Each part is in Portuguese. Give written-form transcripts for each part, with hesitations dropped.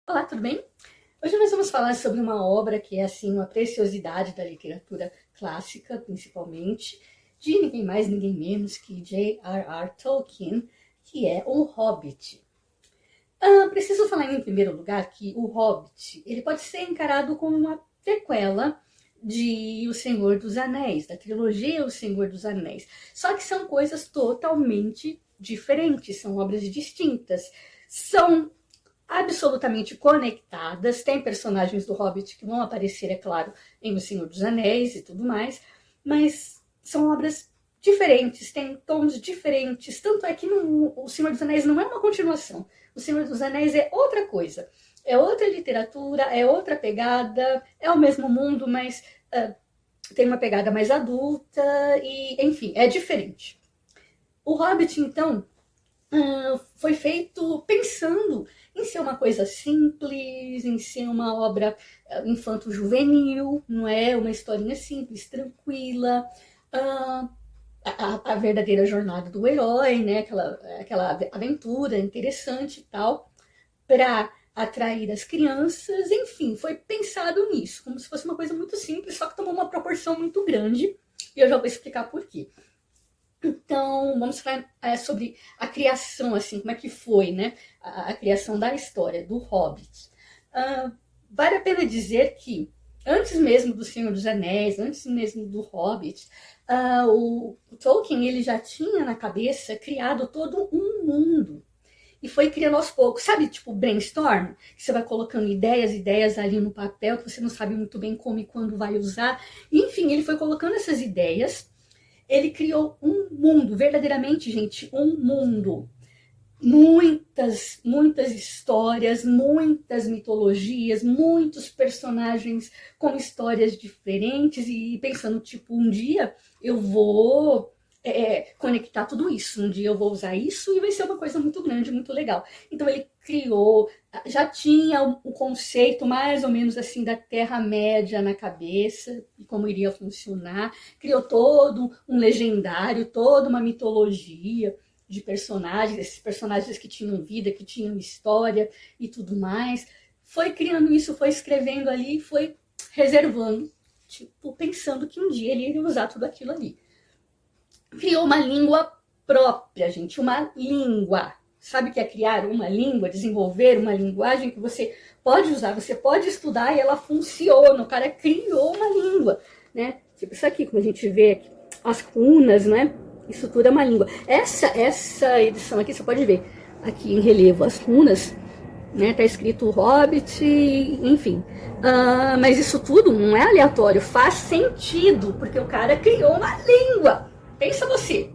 Olá, tudo bem? Hoje nós vamos falar sobre uma obra que é assim uma preciosidade da literatura clássica, principalmente, de ninguém mais, ninguém menos que J.R.R. Tolkien, que é O Hobbit. Preciso falar em primeiro lugar que O Hobbit ele pode ser encarado como uma prequela de O Senhor dos Anéis, da trilogia O Senhor dos Anéis. Só que são coisas totalmente diferentes, são obras distintas, são absolutamente conectadas. Tem personagens do Hobbit que vão aparecer, é claro, em O Senhor dos Anéis e tudo mais, mas são obras diferentes, têm tons diferentes. Tanto é que O Senhor dos Anéis não é uma continuação. O Senhor dos Anéis é outra coisa. É outra literatura, é outra pegada, é o mesmo mundo, mas tem uma pegada mais adulta e, enfim, é diferente. O Hobbit, então, foi feito pensando em ser uma coisa simples, em ser uma obra infanto-juvenil, não é? Uma historinha simples, tranquila, a verdadeira jornada do herói, né? Aquela aventura interessante e tal, para atrair as crianças, enfim, foi pensado nisso, como se fosse uma coisa muito simples, só que tomou uma proporção muito grande, e eu já vou explicar por quê. Então, vamos falar sobre a criação, assim, como é que foi, né? A criação da história do Hobbit. Vale a pena dizer que, antes mesmo do Senhor dos Anéis, antes mesmo do Hobbit, o Tolkien ele já tinha na cabeça criado todo um mundo. E foi criando aos poucos, sabe, tipo brainstorm? Que você vai colocando ideias ali no papel, que você não sabe muito bem como e quando vai usar. Enfim, ele foi colocando essas ideias. Ele criou um mundo, verdadeiramente, gente, um mundo. Muitas histórias, muitas mitologias, muitos personagens com histórias diferentes e pensando, tipo, um dia eu vou conectar tudo isso, um dia eu vou usar isso e vai ser uma coisa muito grande, muito legal. Então ele criou, já tinha o conceito mais ou menos assim da Terra-média na cabeça e como iria funcionar, criou todo um legendário, toda uma mitologia de personagens, esses personagens que tinham vida, que tinham história e tudo mais. Foi criando isso, foi escrevendo ali, foi reservando, tipo, pensando que um dia ele iria usar tudo aquilo ali. Criou uma língua própria, gente, uma língua. Sabe o que é criar uma língua, desenvolver uma linguagem que você pode usar, você pode estudar e ela funciona. O cara criou uma língua, né? Tipo isso aqui, como a gente vê aqui, as runas, né? Isso tudo é uma língua. Essa edição aqui, você pode ver aqui em relevo as runas, né? Tá escrito Hobbit, enfim. Mas isso tudo não é aleatório, faz sentido, porque o cara criou uma língua. Pensa você.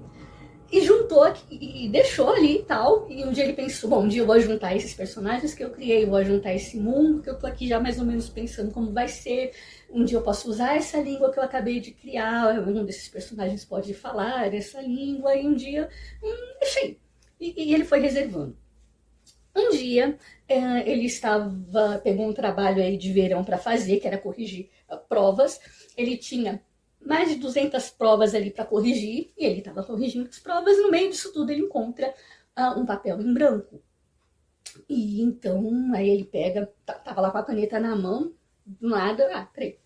E juntou e deixou ali e tal. E um dia ele pensou, bom, um dia eu vou juntar esses personagens que eu criei, vou juntar esse mundo que eu tô aqui já mais ou menos pensando como vai ser. Um dia eu posso usar essa língua que eu acabei de criar, um desses personagens pode falar essa língua, e um dia, deixei. E ele foi reservando. Um dia ele pegou um trabalho aí de verão para fazer, que era corrigir provas. Ele tinha mais de 200 provas ali para corrigir, e ele estava corrigindo as provas, e no meio disso tudo ele encontra um papel em branco. E então, aí ele pega, tava lá com a caneta na mão, do nada, peraí.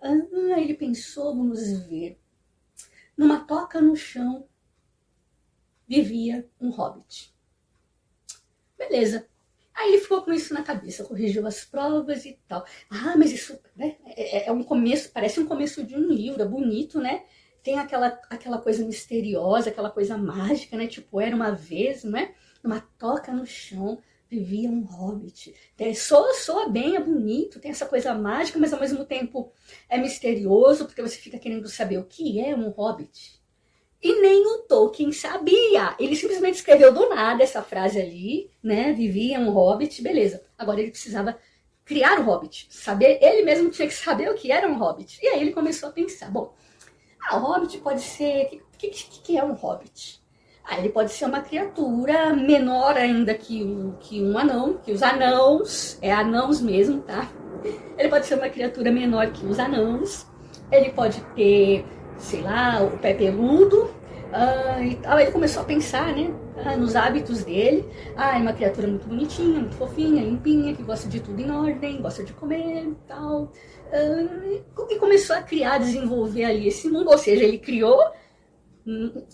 Aí ele pensou, vamos ver, numa toca no chão vivia um hobbit. Beleza. Aí ele ficou com isso na cabeça, corrigiu as provas e tal. Mas isso, né, é um começo, parece um começo de um livro, é bonito, né? Tem aquela coisa misteriosa, aquela coisa mágica, né? Tipo, era uma vez, né? Numa toca no chão vivia um hobbit. Soa bem, é bonito, tem essa coisa mágica, mas ao mesmo tempo é misterioso, porque você fica querendo saber o que é um hobbit. E nem o Tolkien sabia. Ele simplesmente escreveu do nada essa frase ali, né? Vivia um hobbit, beleza. Agora ele precisava criar o hobbit. Ele mesmo tinha que saber o que era um hobbit. E aí ele começou a pensar, bom, o hobbit pode ser... O que é um hobbit? Ele pode ser uma criatura menor ainda que um anão, que os anãos, anãos mesmo, tá? Ele pode ser uma criatura menor que os anãos. Ele pode ter, sei lá, o pé peludo, e tal. Ele começou a pensar, né, nos hábitos dele. É uma criatura muito bonitinha, muito fofinha, limpinha, que gosta de tudo em ordem, gosta de comer e tal. E começou a criar, desenvolver ali esse mundo, ou seja, ele criou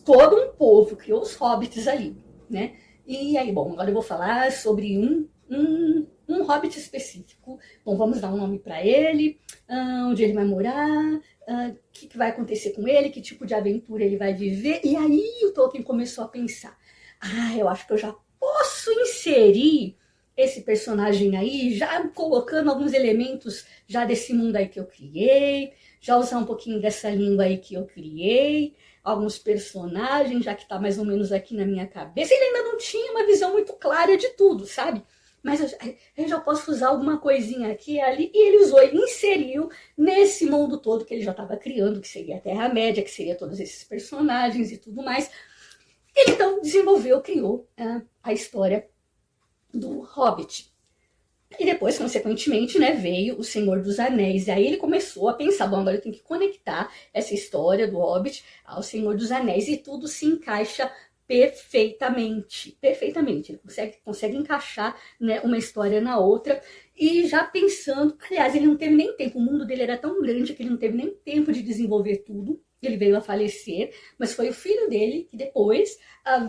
todo um povo, criou os hobbits ali, né? E aí, bom, agora eu vou falar sobre um hobbit específico. Bom, vamos dar um nome para ele, onde ele vai morar, o que vai acontecer com ele, que tipo de aventura ele vai viver. E aí o Tolkien começou a pensar, eu acho que eu já posso inserir esse personagem aí, já colocando alguns elementos já desse mundo aí que eu criei, já usar um pouquinho dessa língua aí que eu criei, alguns personagens, já que tá mais ou menos aqui na minha cabeça. Ele ainda não tinha uma visão muito clara de tudo, sabe? Mas eu já posso usar alguma coisinha aqui e ali. E ele usou, ele inseriu nesse mundo todo que ele já estava criando, que seria a Terra-média, que seria todos esses personagens e tudo mais. Ele então desenvolveu, criou a história do Hobbit. E depois, consequentemente, né, veio o Senhor dos Anéis. E aí ele começou a pensar, bom, agora eu tenho que conectar essa história do Hobbit ao Senhor dos Anéis. E tudo se encaixa perfeitamente. Perfeitamente. Ele consegue encaixar, né, uma história na outra. E já pensando, aliás, ele não teve nem tempo. O mundo dele era tão grande que ele não teve nem tempo de desenvolver tudo. Ele veio a falecer, mas foi o filho dele que depois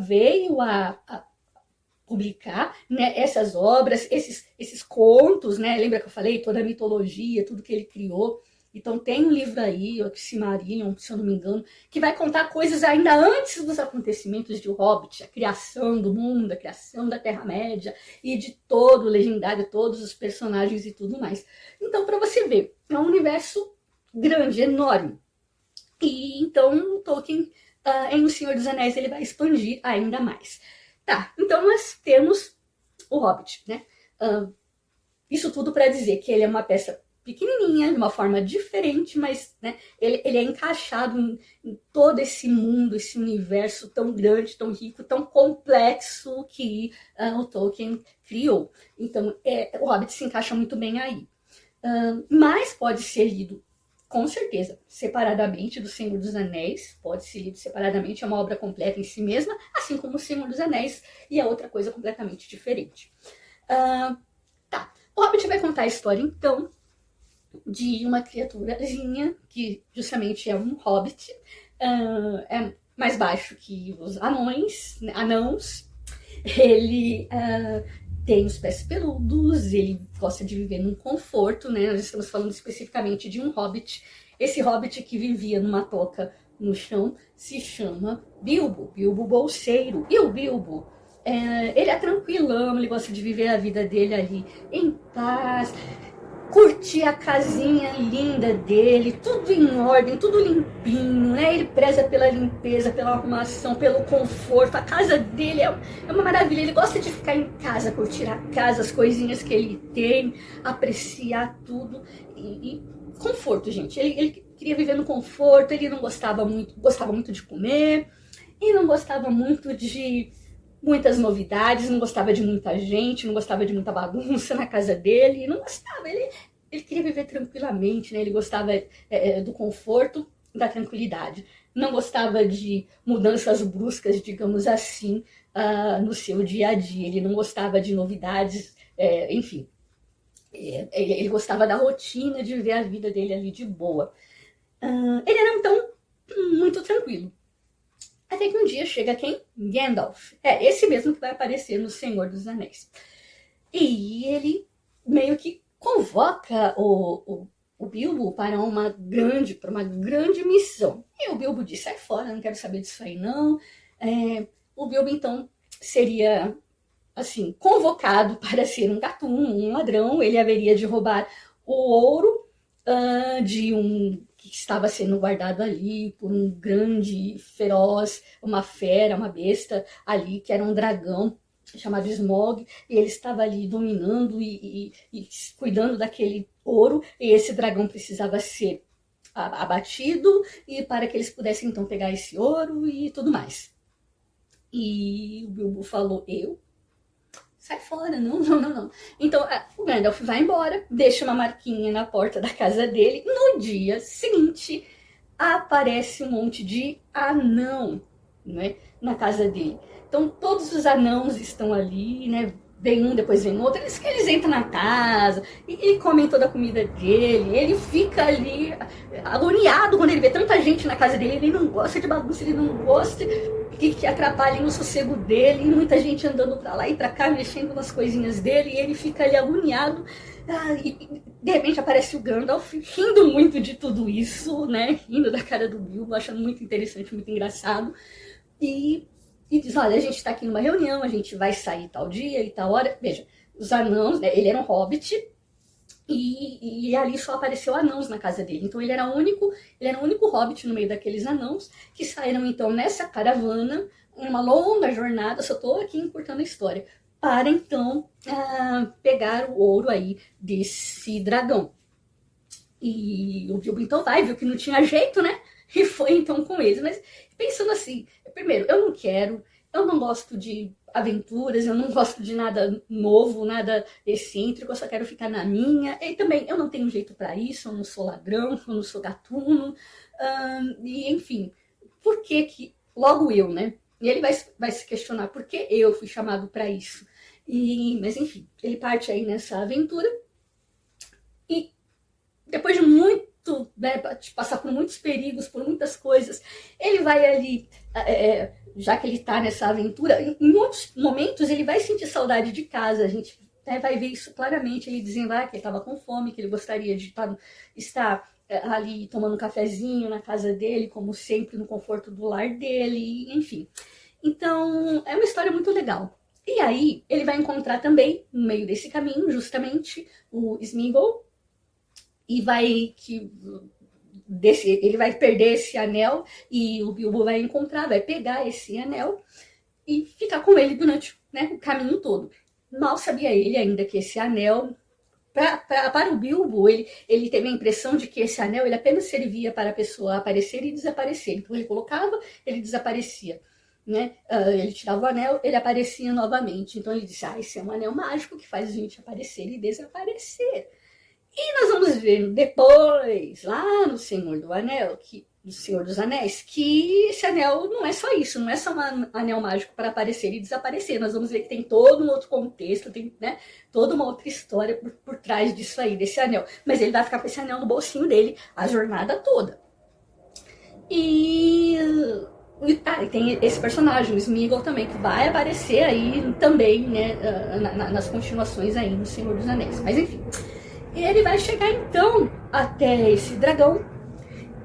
veio a publicar, né, essas obras, esses contos, né? Lembra que eu falei? Toda a mitologia, tudo que ele criou. Então tem um livro aí, o Silmarillion, se eu não me engano, que vai contar coisas ainda antes dos acontecimentos de O Hobbit, a criação do mundo, a criação da Terra-média e de todo o legendário, todos os personagens e tudo mais. Então, para você ver, é um universo grande, enorme. E então o Tolkien, em O Senhor dos Anéis, ele vai expandir ainda mais. Tá, então nós temos o Hobbit, né? Isso tudo para dizer que ele é uma peça pequenininha, de uma forma diferente, mas, né, ele é encaixado em todo esse mundo, esse universo tão grande, tão rico, tão complexo que o Tolkien criou. Então, o Hobbit se encaixa muito bem aí. Mas pode ser lido, com certeza, separadamente do Senhor dos Anéis, pode ser lido separadamente, é uma obra completa em si mesma, assim como o Senhor dos Anéis, e é outra coisa completamente diferente. Tá, o Hobbit vai contar a história, então, de uma criaturazinha, que justamente é um hobbit, é mais baixo que os anãos, ele tem os pés peludos, ele gosta de viver num conforto, né? Nós estamos falando especificamente de um hobbit. Esse hobbit que vivia numa toca no chão se chama Bilbo Bolseiro. E o Bilbo, ele é tranquilão, ele gosta de viver a vida dele ali em paz, curtir a casinha linda dele, tudo em ordem, tudo limpinho, né? Ele preza pela limpeza, pela arrumação, pelo conforto. A casa dele é uma maravilha. Ele gosta de ficar em casa, curtir a casa, as coisinhas que ele tem, apreciar tudo. E conforto, gente. Ele queria viver no conforto, ele não gostava muito de comer, e não gostava muito de muitas novidades, não gostava de muita gente, não gostava de muita bagunça na casa dele, não gostava, ele queria viver tranquilamente, né? Ele gostava do conforto, da tranquilidade, não gostava de mudanças bruscas, digamos assim, no seu dia a dia, ele não gostava de novidades, enfim, ele gostava da rotina, de viver a vida dele ali de boa. Ele era então muito tranquilo. Até que um dia chega quem? Gandalf. Esse mesmo que vai aparecer no Senhor dos Anéis. E ele meio que convoca o Bilbo para uma grande missão. E o Bilbo diz, sai fora, não quero saber disso aí não. O Bilbo então seria, assim, convocado para ser um gatuno, um ladrão. Ele haveria de roubar o ouro de que estava sendo guardado ali por um grande, feroz, uma fera, uma besta ali, que era um dragão chamado Smaug, e ele estava ali dominando e cuidando daquele ouro, e esse dragão precisava ser abatido, e para que eles pudessem então pegar esse ouro e tudo mais. E o Bilbo falou, sai fora, não. Então o Gandalf vai embora, deixa uma marquinha na porta da casa dele. No dia seguinte, aparece um monte de anão né, na casa dele. Então todos os anãos estão ali, né? Vem um, depois vem outro, eles entram na casa e comem toda a comida dele. Ele fica ali agoniado quando ele vê tanta gente na casa dele. Ele não gosta de bagunça, ele não gosta que atrapalhem o sossego dele. E muita gente andando pra lá e pra cá, mexendo nas coisinhas dele. E ele fica ali agoniado. E de repente aparece o Gandalf, rindo muito de tudo isso, né? Rindo da cara do Bilbo, achando muito interessante, muito engraçado. E diz, olha, a gente tá aqui numa reunião, a gente vai sair tal dia e tal hora. Veja, os anãos, né, ele era um hobbit, e ali só apareceu anãos na casa dele. Então ele era o único hobbit no meio daqueles anãos, que saíram então nessa caravana, uma longa jornada, só tô aqui encurtando a história, para então pegar o ouro aí desse dragão. E o Bilbo então viu que não tinha jeito, né? E foi então com eles. Mas pensando assim, primeiro, eu não gosto de aventuras, eu não gosto de nada novo, nada excêntrico, eu só quero ficar na minha. E também, eu não tenho jeito para isso, eu não sou ladrão, eu não sou gatuno. E enfim, por que logo eu, né? E ele vai se questionar por que eu fui chamado para isso. Mas enfim, ele parte aí nessa aventura e depois de muito, né, de passar por muitos perigos, por muitas coisas, ele vai ali, já que ele está nessa aventura, em muitos momentos ele vai sentir saudade de casa. A gente vai ver isso claramente, ele dizendo que ele estava com fome, que ele gostaria de estar ali tomando um cafezinho na casa dele, como sempre, no conforto do lar dele, enfim. Então, é uma história muito legal. E aí, ele vai encontrar também, no meio desse caminho, justamente, o Sméagol, e ele vai perder esse anel, e o Bilbo vai encontrar, vai pegar esse anel e ficar com ele durante, né, o caminho todo. Mal sabia ele ainda que esse anel, para o Bilbo, ele teve a impressão de que esse anel ele apenas servia para a pessoa aparecer e desaparecer. Então ele colocava, ele desaparecia. Né? Ele tirava o anel, ele aparecia novamente. Então ele disse, esse é um anel mágico que faz a gente aparecer e desaparecer. E nós vamos ver depois, lá no Senhor do Senhor dos Anéis, que esse anel não é só isso, não é só um anel mágico para aparecer e desaparecer. Nós vamos ver que tem todo um outro contexto, tem, né, toda uma outra história por trás disso aí, desse anel. Mas ele vai ficar com esse anel no bolsinho dele a jornada toda. E tem esse personagem, o Sméagol também, que vai aparecer aí também, né, nas continuações aí no Senhor dos Anéis. Mas enfim. E ele vai chegar então até esse dragão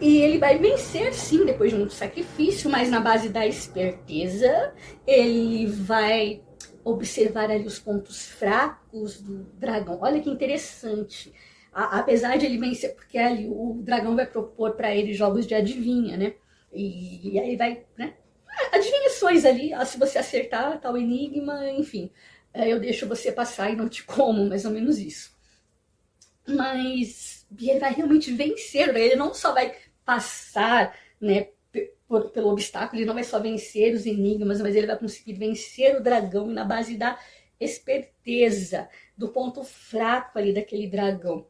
e ele vai vencer sim, depois de muito sacrifício, mas na base da esperteza. Ele vai observar ali os pontos fracos do dragão. Olha que interessante. Apesar de ele vencer, porque ali o dragão vai propor para ele jogos de adivinha, né? E aí vai, né? Adivinhações ali, se você acertar tal enigma, enfim, eu deixo você passar e não te como, mais ou menos isso. Mas ele vai realmente vencer, ele não só vai passar, né, pelo obstáculo, ele não vai só vencer os enigmas, mas ele vai conseguir vencer o dragão na base da esperteza, do ponto fraco ali daquele dragão.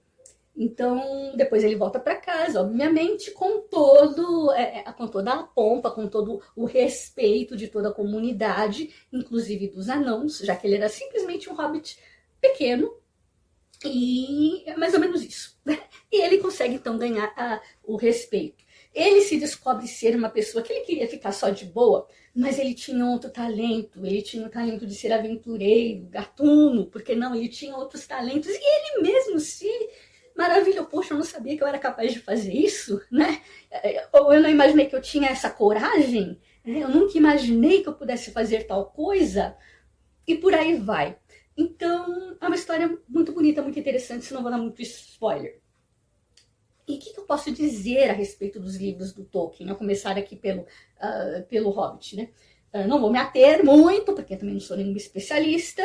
Então, depois ele volta para casa, obviamente, com toda a pompa, com todo o respeito de toda a comunidade, inclusive dos anãos, já que ele era simplesmente um hobbit pequeno. E é mais ou menos isso. E ele consegue então ganhar o respeito. Ele se descobre ser uma pessoa que ele queria ficar só de boa, mas ele tinha outro talento. Ele tinha o talento de ser aventureiro, gatuno, porque não? Ele tinha outros talentos. E ele mesmo se maravilhou. Poxa, eu não sabia que eu era capaz de fazer isso, né? Ou eu não imaginei que eu tinha essa coragem. Eu nunca imaginei que eu pudesse fazer tal coisa. E por aí vai. Então, é uma história muito bonita, muito interessante, se não vou dar muito spoiler. E o que eu posso dizer a respeito dos livros do Tolkien? A começar aqui pelo Hobbit, né? Não vou me ater muito, porque eu também não sou nenhum especialista,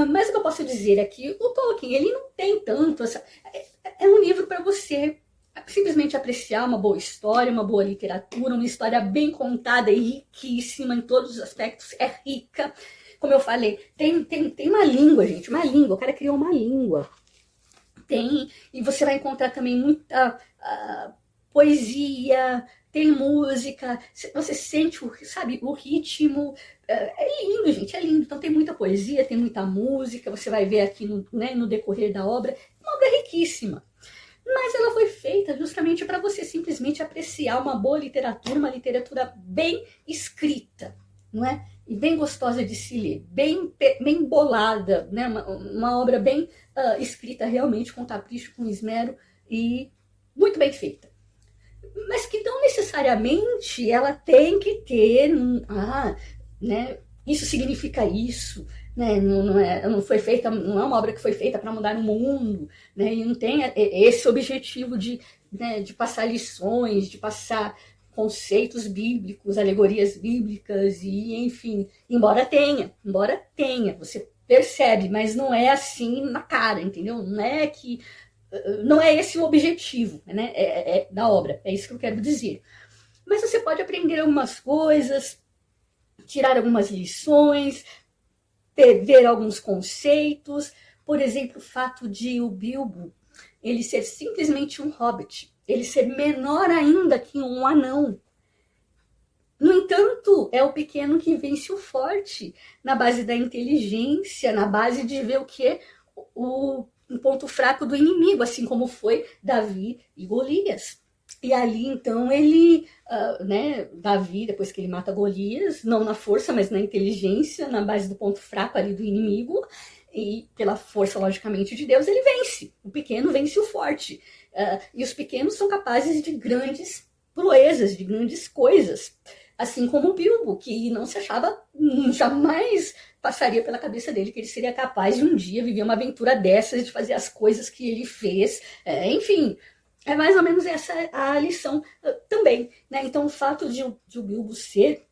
mas o que eu posso dizer aqui, o Tolkien, ele não tem tanto... É um livro para você simplesmente apreciar uma boa história, uma boa literatura, uma história bem contada e riquíssima em todos os aspectos, é rica. Como eu falei, tem uma língua, gente, uma língua. O cara criou uma língua. E você vai encontrar também muita poesia, tem música, você sente, sabe, o ritmo. É lindo, gente, é lindo. Então tem muita poesia, tem muita música, você vai ver aqui no decorrer da obra. É uma obra riquíssima. Mas ela foi feita justamente para você simplesmente apreciar uma boa literatura, uma literatura bem escrita, não é? E bem gostosa de se ler, bem bolada, né? Uma obra bem escrita realmente com capricho, com esmero e muito bem feita. Mas que não necessariamente ela tem que ter né? Isso significa isso, né? Não foi feita, não é uma obra que foi feita para mudar o mundo, né? E não tem esse objetivo né, de passar lições, de passar conceitos bíblicos, alegorias bíblicas e, enfim, embora tenha, você percebe, mas não é assim na cara, entendeu? Não é esse o objetivo, né? Da obra, é isso que eu quero dizer. Mas você pode aprender algumas coisas, tirar algumas lições, ver alguns conceitos. Por exemplo, o fato de o Bilbo ele ser simplesmente um hobbit, ele ser menor ainda que um anão. No entanto, é o pequeno que vence o forte, na base da inteligência, na base de ver o que? Um ponto fraco do inimigo, assim como foi Davi e Golias. E ali, então, né, Davi, depois que ele mata Golias, não na força, mas na inteligência, na base do ponto fraco ali do inimigo, e pela força, logicamente, de Deus, ele vence. O pequeno vence o forte. E os pequenos são capazes de grandes proezas, de grandes coisas. Assim como o Bilbo, que não se achava, jamais passaria pela cabeça dele que ele seria capaz de um dia viver uma aventura dessas, de fazer as coisas que ele fez. Enfim, é mais ou menos essa a lição também. Né? Então, o fato de o Bilbo ser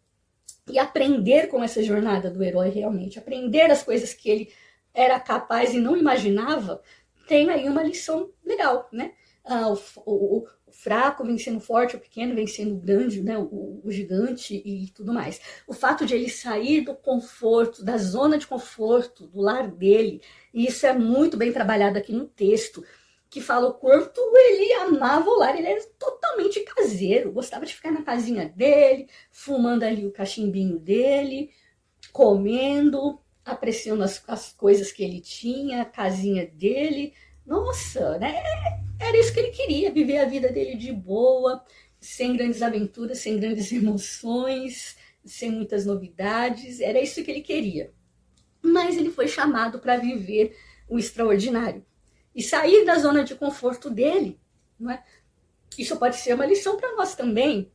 e aprender com essa jornada do herói realmente, aprender as coisas que ele era capaz e não imaginava, tem aí uma lição legal, né? O fraco vencendo o forte, o pequeno vencendo o grande, né? O gigante e tudo mais. O fato de ele sair do conforto, da zona de conforto, do lar dele, e isso é muito bem trabalhado aqui no texto, que fala o quanto ele amava o lar, ele era totalmente caseiro, gostava de ficar na casinha dele, fumando ali o cachimbinho dele, comendo, apreciando as coisas que ele tinha, a casinha dele. Nossa, né? Era isso que ele queria, viver a vida dele de boa, sem grandes aventuras, sem grandes emoções, sem muitas novidades. Era isso que ele queria. Mas ele foi chamado para viver o extraordinário e sair da zona de conforto dele. Não é? Isso pode ser uma lição para nós também.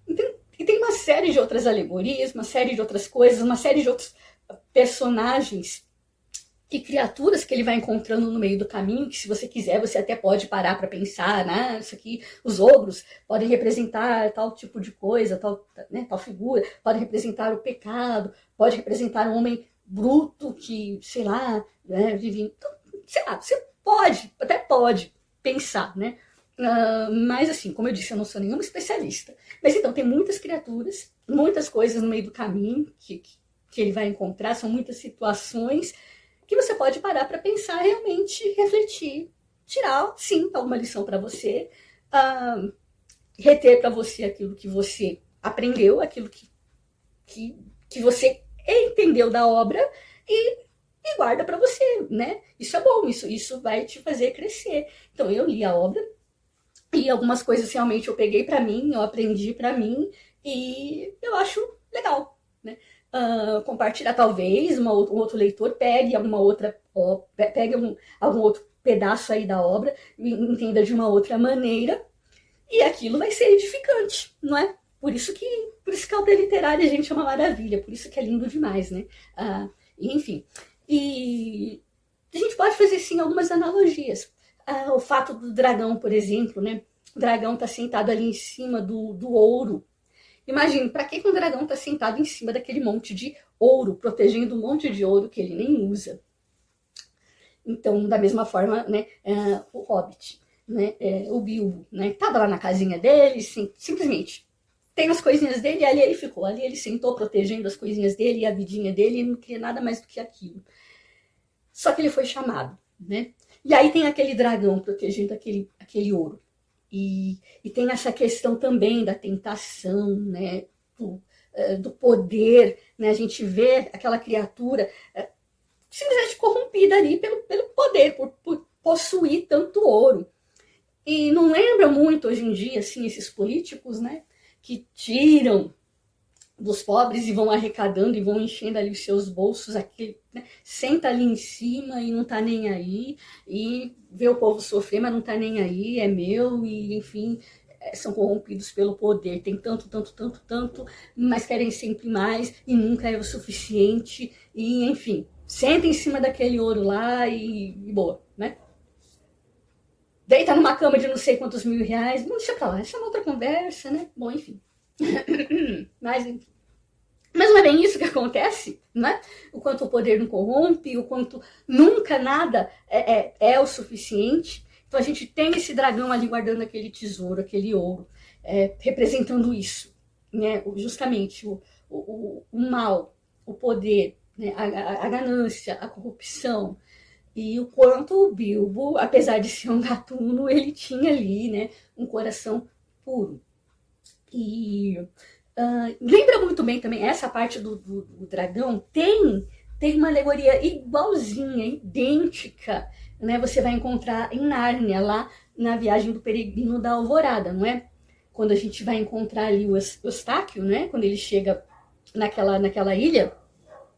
E tem uma série de outras alegorias, uma série de outras coisas, uma série de outros personagens e criaturas que ele vai encontrando no meio do caminho, que se você quiser, você até pode parar para pensar, né? Isso aqui, os ogros podem representar tal tipo de coisa, tal figura, podem representar o pecado, pode representar um homem bruto que, sei lá, né, vive... Então, sei lá, você até pode pensar, né? Mas assim, como eu disse, eu não sou nenhuma especialista. Mas então, tem muitas criaturas, muitas coisas no meio do caminho que ele vai encontrar, são muitas situações que você pode parar para pensar, realmente refletir, tirar, sim, alguma lição para você, reter para você aquilo que você aprendeu, aquilo que você entendeu da obra e guarda para você, né? Isso é bom, isso vai te fazer crescer. Então, eu li a obra e algumas coisas realmente eu peguei para mim, eu aprendi para mim e eu acho legal, né? Compartilhar, talvez um outro leitor pegue alguma outra, pegue algum outro pedaço aí da obra e entenda de uma outra maneira e aquilo vai ser edificante, não é? Por isso que a obra literária, gente, é uma maravilha, por isso que é lindo demais, né? Enfim, e a gente pode fazer sim algumas analogias. O fato do dragão, por exemplo, né? O dragão tá sentado ali em cima do ouro. Imagine, para que um dragão está sentado em cima daquele monte de ouro, protegendo um monte de ouro que ele nem usa? Então, da mesma forma, né, o Hobbit, né, o Bilbo, né, estava lá na casinha dele, simplesmente tem as coisinhas dele, e ali ele ficou, ali ele sentou protegendo as coisinhas dele e a vidinha dele, e não queria nada mais do que aquilo. Só que ele foi chamado, né? E aí tem aquele dragão protegendo aquele ouro. e tem essa questão também da tentação, né, do poder, né, a gente vê aquela criatura simplesmente corrompida ali pelo poder, por possuir tanto ouro. E não lembra muito hoje em dia, assim, esses políticos, né, que tiram dos pobres e vão arrecadando e vão enchendo ali os seus bolsos, aquele, né, senta ali em cima e não tá nem aí, e vê o povo sofrer, mas não tá nem aí, é meu, e enfim, são corrompidos pelo poder, tem tanto, tanto, tanto, tanto, mas querem sempre mais e nunca é o suficiente, e enfim, senta em cima daquele ouro lá e boa, né? Deita numa cama de não sei quantos R$ 1.000, não deixa pra lá, essa é uma outra conversa, né? Bom, enfim. Mas não é bem isso que acontece, né? O quanto o poder não corrompe, o quanto nunca nada é o suficiente. Então a gente tem esse dragão ali guardando aquele tesouro, aquele ouro, representando isso, né? Justamente o mal, o poder, né? A ganância, a corrupção. E o quanto o Bilbo, apesar de ser um gatuno, ele tinha ali, né, um coração puro. E lembra muito bem também, essa parte do dragão tem uma alegoria igualzinha, idêntica, né? Você vai encontrar em Nárnia, lá na viagem do peregrino da Alvorada, não é? Quando a gente vai encontrar ali o Eustáquio, né? Quando ele chega naquela ilha,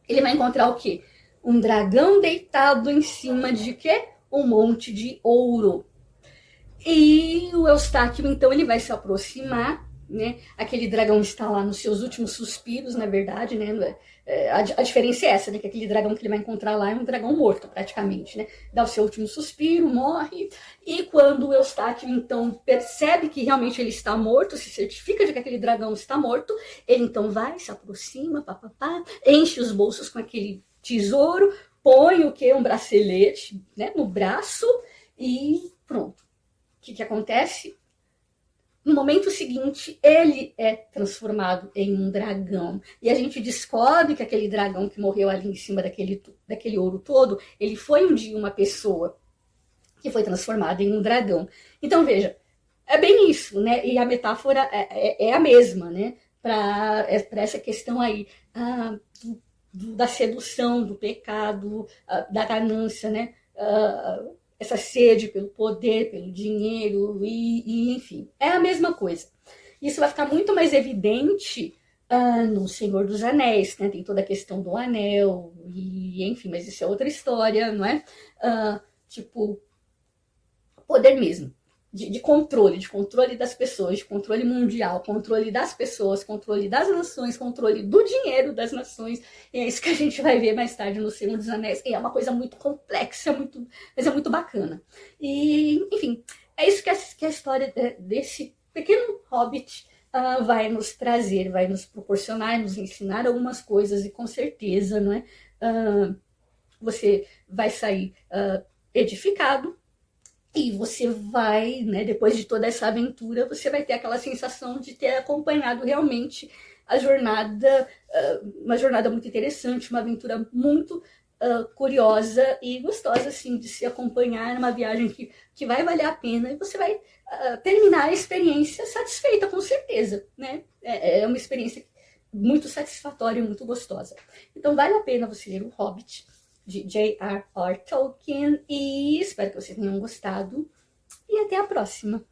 ele vai encontrar o quê? Um dragão deitado em cima de quê? Um monte de ouro. E o Eustáquio, então, ele vai se aproximar, né? Aquele dragão está lá nos seus últimos suspiros, na verdade, né? A diferença é essa, né? Que aquele dragão que ele vai encontrar lá é um dragão morto, praticamente, né? Dá o seu último suspiro, morre, e quando o Eustáquio, então, percebe que realmente ele está morto, se certifica de que aquele dragão está morto, ele, então, vai, se aproxima, papapá, enche os bolsos com aquele tesouro, põe o que? Um bracelete, né? No braço e pronto. O que acontece? No momento seguinte, ele é transformado em um dragão. E a gente descobre que aquele dragão que morreu ali em cima daquele ouro todo, ele foi um dia uma pessoa que foi transformada em um dragão. Então, veja, é bem isso, né? E a metáfora é a mesma, né? Para essa questão aí da sedução, do pecado, da ganância, né? Essa sede pelo poder, pelo dinheiro, e enfim, é a mesma coisa. Isso vai ficar muito mais evidente no Senhor dos Anéis, né? Tem toda a questão do anel, e enfim, mas isso é outra história, não é? Tipo, poder mesmo. De controle das pessoas, de controle mundial, controle das pessoas, controle das nações, controle do dinheiro das nações. E é isso que a gente vai ver mais tarde no Senhor dos Anéis. E é uma coisa muito complexa, mas é muito bacana. E, enfim, é isso que a história desse pequeno hobbit vai nos trazer, vai nos proporcionar, nos ensinar algumas coisas. E com certeza, não é? Você vai sair edificado. E você vai, né, depois de toda essa aventura, você vai ter aquela sensação de ter acompanhado realmente a jornada, uma jornada muito interessante, uma aventura muito curiosa e gostosa, assim, de se acompanhar, uma viagem que vai valer a pena e você vai terminar a experiência satisfeita, com certeza, né? É uma experiência muito satisfatória e muito gostosa. Então vale a pena você ler O Hobbit, de J.R.R. Tolkien, e espero que vocês tenham gostado, e até a próxima!